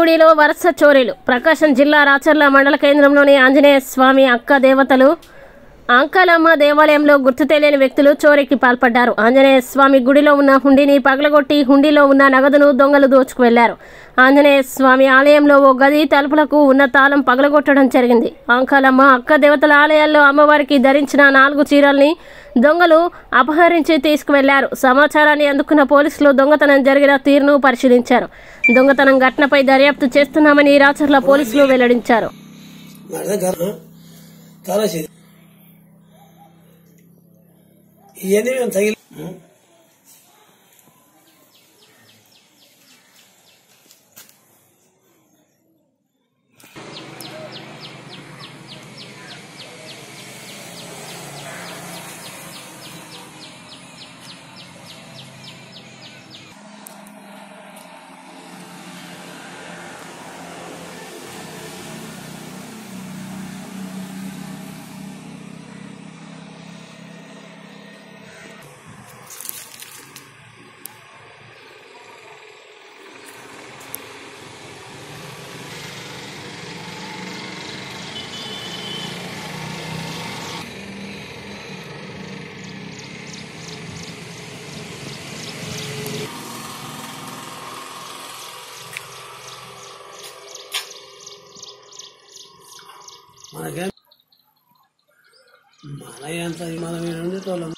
గుడిలో వరుస చోరీలు. ప్రకాశం జిల్లా రాచర్ల మండల కేంద్రంలోని ఆంజనేయ స్వామి అక్క దేవతలు అంకాలమ్మ దేవాలయంలో గుర్తు తెలియని వ్యక్తులు చోరీకి పాల్పడ్డారు. ఆంజనేయ స్వామి గుడిలో ఉన్న హుండీని పగలగొట్టి హుండీలో ఉన్న నగదును దొంగలు దోచుకు వెళ్లారు. ఆంజనేయ స్వామి ఆలయంలో ఓ గది తలుపులకు ఉన్న తాళం పగలగొట్టడం జరిగింది. అంకాలమ్మ అక్క దేవతల ఆలయాల్లో అమ్మవారికి ధరించిన 4 చీరల్ని దొంగలు అపహరించి తీసుకువెళ్లారు. సమాచారాన్ని అందుకున్న పోలీసులు దొంగతనం జరిగిన తీరును పరిశీలించారు. దొంగతనం ఘటనపై దర్యాప్తు చేస్తున్నామని రాచర్ల పోలీసులు వెల్లడించారు. మనయంత మనం ఉండేటోళ్ళం.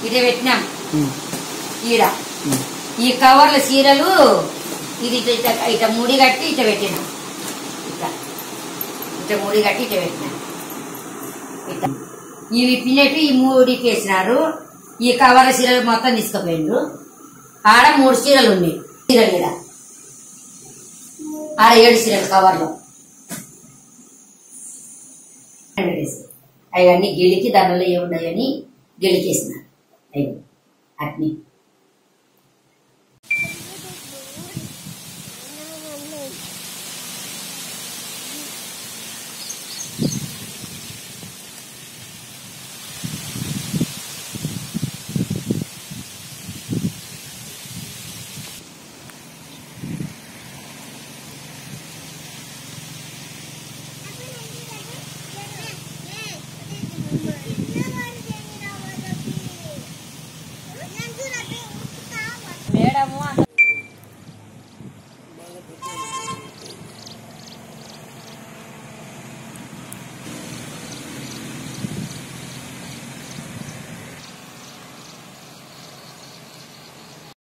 ఇట పెట్టినాం ఈడ ఈ కవర్ల చీరలు ఇది ఇట ముడి కట్టి ఇట పెట్టినాం. ఇట ముడి కట్టి ఇట పెట్టినాం. ఇవి పిన్నెట్టు ఈ 3 వేసినారు. ఈ కవర్ల చీరలు మొత్తం తీసుకుపోయిండ్రు. ఆడ 3 చీరలు ఉన్నాయి. చీరలు ఈడ ఆడ 7 చీరలు కవర్లో అవన్నీ గిలికి దండలు ఏమున్నాయని గెలికేసిన అవి అట్ని